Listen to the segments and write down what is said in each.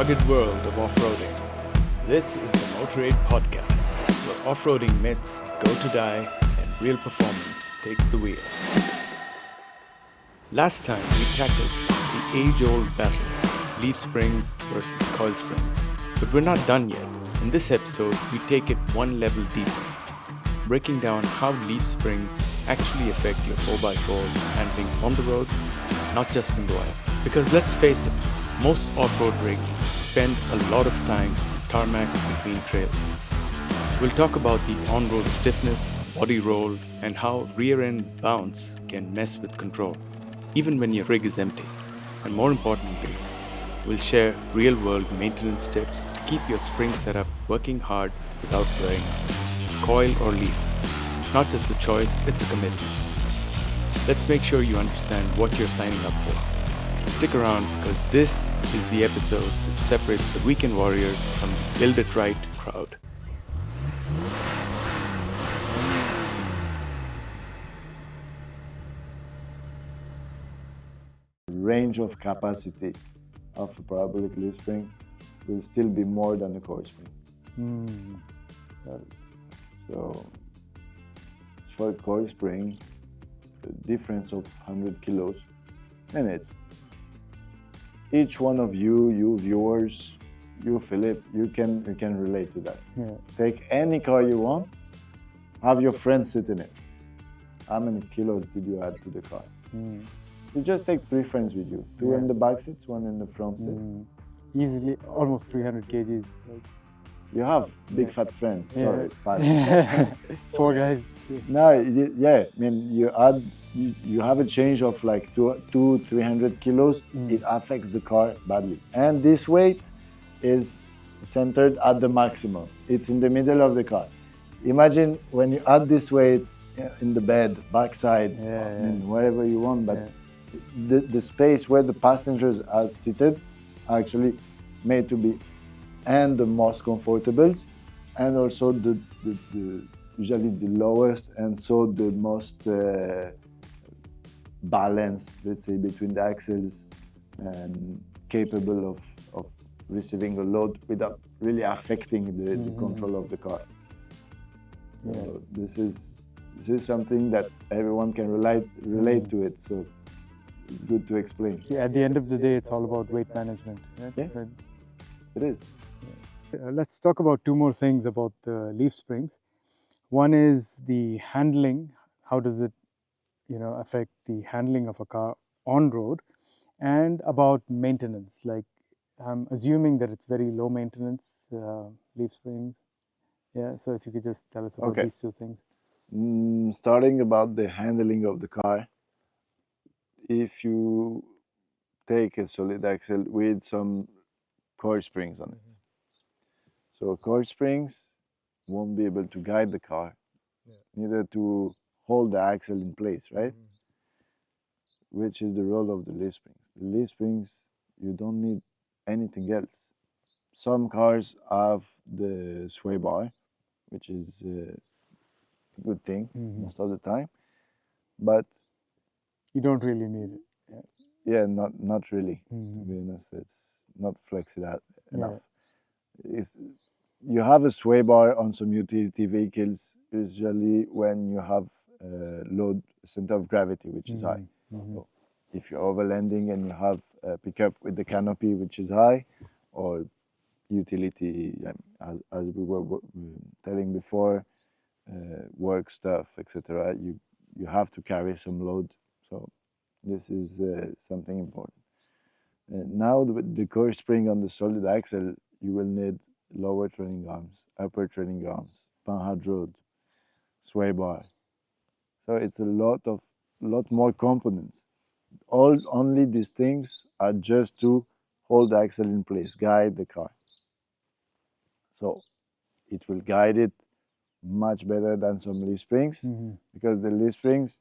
rugged world of off-roading. This is the Motorade podcast, where off-roading myths go to die and real performance takes the wheel. Last time we tackled the age-old battle, leaf springs versus coil springs. But we're not done yet. In this episode, we take it one level deeper, breaking down how leaf springs actually affect your 4x4 handling on the road, not just in the wild. Because let's face it, most off-road rigs spend a lot of time tarmac between trails. We'll talk about the on-road stiffness, body roll, and how rear-end bounce can mess with control, even when your rig is empty. And more importantly, we'll share real-world maintenance tips to keep your spring setup working hard without wearing out. Coil or leaf, it's not just a choice, it's a commitment. Let's make sure you understand what you're signing up for. Stick around because this is the episode that separates the weekend warriors from the build it right crowd. Range of capacity of a parabolic leaf spring will still be more than a coil spring. So for a coil spring, the difference of 100 kilos, and it's each one of you viewers, you Philip, you can relate to that. Yeah. Take any car you want, have your friend sit in it. How many kilos did you add to the car? You just take 3 friends with you, 2 in the back seats, 1 in the front seat. Easily almost 300 kgs. Like, You have big fat friends. Sorry, fat. 4 guys. No, I mean you have a change of like 300 kilos. It affects the car badly. And this weight is centered at the maximum. It's in the middle of the car. Imagine when you add this weight in the bed, backside, wherever you want, but the space where the passengers are seated are actually made to be and the most comfortable and also the usually the lowest and so the most balanced, let's say, between the axles and capable of receiving a load without really affecting the control of the car. So this is something that everyone can relate to it, so it's good to explain. Yeah, at the end of the day, it's all about weight management. Right? Yeah. Right. It is. Let's talk about 2 more things about the leaf springs. One is the handling. How does it, affect the handling of a car on road, and about maintenance. Like, I'm assuming that it's very low maintenance leaf springs. Yeah. So if you could just tell us about these 2 things. Starting about the handling of the car, if you take a solid axle with some coil springs on it. So coil springs won't be able to guide the car, neither to hold the axle in place, right? Which is the role of the leaf springs. The leaf springs, you don't need anything else. Some cars have the sway bar, which is a good thing most of the time, but You don't really need it. yeah, not really. To be honest, it's not flexible enough. You have a sway bar on some utility vehicles, usually when you have load center of gravity, which is high. So if you're overlanding and you have a pickup with the canopy, which is high, or utility, as we were telling before, work stuff, etc., you have to carry some load. So this is something important. Now with the coil spring on the solid axle, you will need lower trailing arms, upper trailing arms, panhard rod, sway bar. So it's a lot more components. Only these things are just to hold the axle in place, guide the car. So it will guide it much better than some leaf springs, because the leaf springs,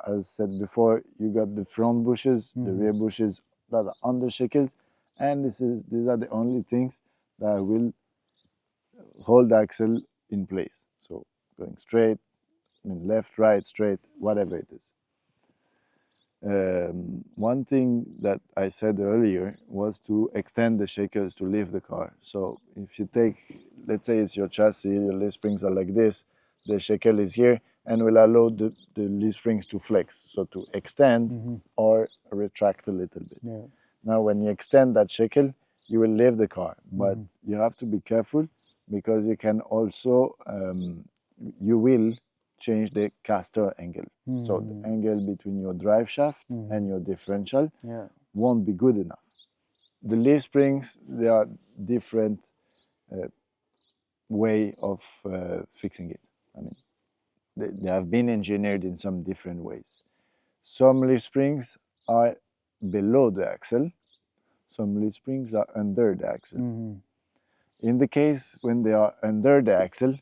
as said before, you got the front bushes, the rear bushes that are on the shackles, and these are the only things that will hold the axle in place. So going straight, left, right, straight, whatever it is. One thing that I said earlier was to extend the shakers to lift the car. So if you take, let's say it's your chassis, your leaf springs are like this, the shackle is here, and will allow the leaf springs to flex, so to extend or retract a little bit. Yeah. Now, when you extend that shackle, you will lift the car, but you have to be careful because you can also, you will change the caster angle. So the angle between your drive shaft and your differential won't be good enough. The leaf springs, they are different way of fixing it. I mean, they have been engineered in some different ways. Some leaf springs are below the axle. Some leaf springs are under the axle. In the case when they are under the axle,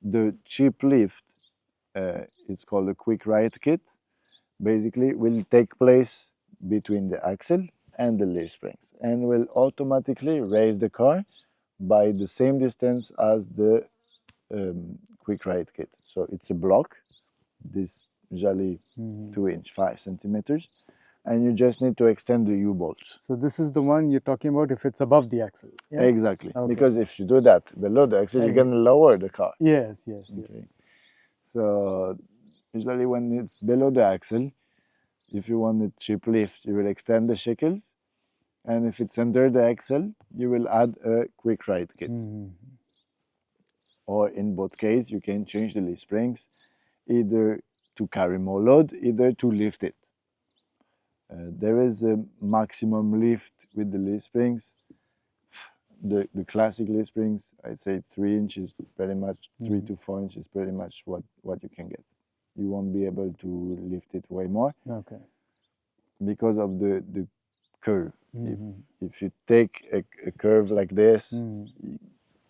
the chip lift, it's called a quick ride kit, basically will take place between the axle and the leaf springs and will automatically raise the car by the same distance as the quick ride kit. So it's a block, this usually 2-inch, 5 centimeters, and you just need to extend the U-bolts. So this is the one you're talking about if it's above the axle. Yeah? Exactly, Okay. because if you do that below the axle, you're going to lower the car. Yes. Okay. So usually when it's below the axle, if you want a chip lift, you will extend the shackles, and if it's under the axle, you will add a quick ride kit. Or in both cases, you can change the leaf springs either to carry more load, either to lift it. There is a maximum lift with the leaf springs. The classic leaf springs, I'd say 3 inches, pretty much 3 to 4 inches, pretty much what you can get. You won't be able to lift it way more. Okay. Because of the curve. If you take a curve like this,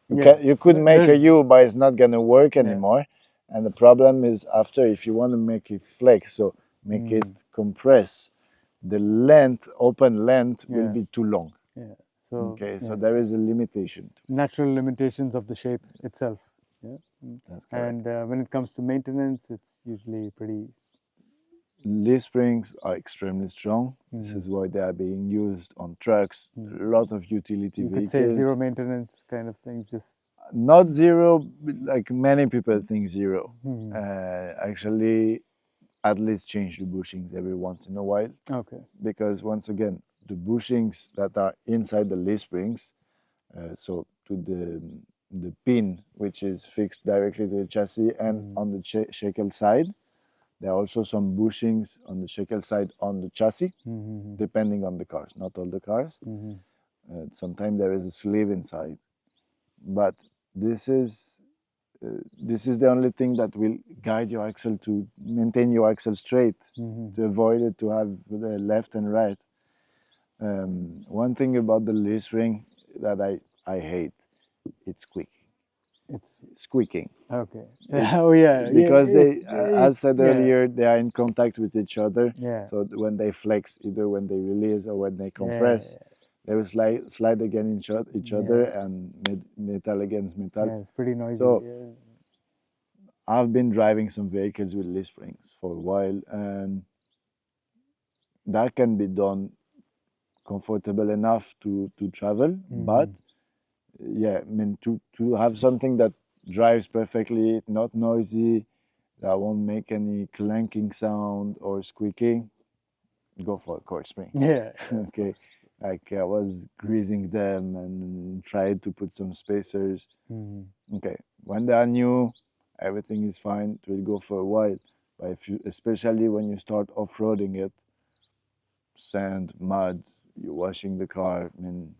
you could make a U, but it's not going to work anymore. And the problem is after, if you want to make it flex, so make it compress, the length, open length, will be too long. So there is a limitation. Natural limitations of the shape itself. Yeah. That's correct. And when it comes to maintenance, it's usually pretty. Leaf springs are extremely strong. This is why they are being used on trucks, a lot of utility vehicles. You could say zero maintenance kind of thing, just... Not zero, like many people think zero. Actually, at least change the bushings every once in a while. Okay. Because once again, the bushings that are inside the leaf springs, so to the pin, which is fixed directly to the chassis and on the shackle side, there are also some bushings on the shackle side on the chassis, depending on the cars, not all the cars. Sometimes there is a sleeve inside, but this is the only thing that will guide your axle to maintain your axle straight, to avoid it to have the left and right. One thing about the leaf spring that I hate, it's quick. It's squeaking. Okay. Because they, as said earlier, they are in contact with each other. So when they flex, either when they release or when they compress, they will slide against each other and metal against metal. Yeah, it's pretty noisy. So I've been driving some vehicles with leaf springs for a while, and that can be done comfortable enough to travel, but yeah, I mean to have something that drives perfectly, not noisy, that won't make any clanking sound or squeaking, go for a coil spring. Okay. Like I was greasing them and tried to put some spacers. Okay, when they are new, everything is fine. It will go for a while. But if you, especially when you start off-roading it, sand, mud, you're washing the car, I mean,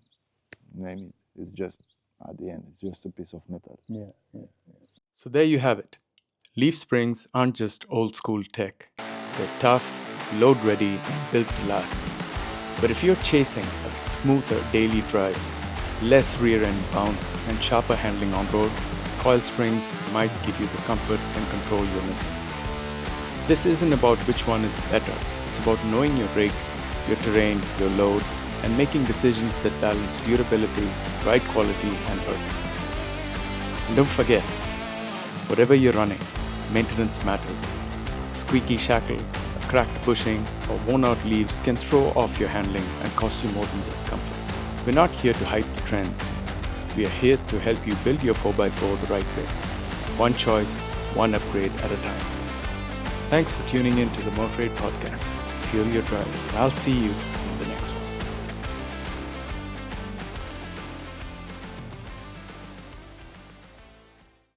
name it. It's just, at the end, it's just a piece of metal. So there you have it. Leaf springs aren't just old school tech. They're tough, load ready, and built to last. But if you're chasing a smoother daily drive, less rear end bounce, and sharper handling on road, coil springs might give you the comfort and control you're missing. This isn't about which one is better. It's about knowing your rig, your terrain, your load, and making decisions that balance durability, ride quality, and purpose. And don't forget, whatever you're running, maintenance matters. A squeaky shackle, a cracked bushing or worn out leaves can throw off your handling and cost you more than just comfort. We're not here to hype the trends. We are here to help you build your 4x4 the right way. One choice, one upgrade at a time. Thanks for tuning in to the Motorade podcast. Fuel your drive. I'll see you in the next one.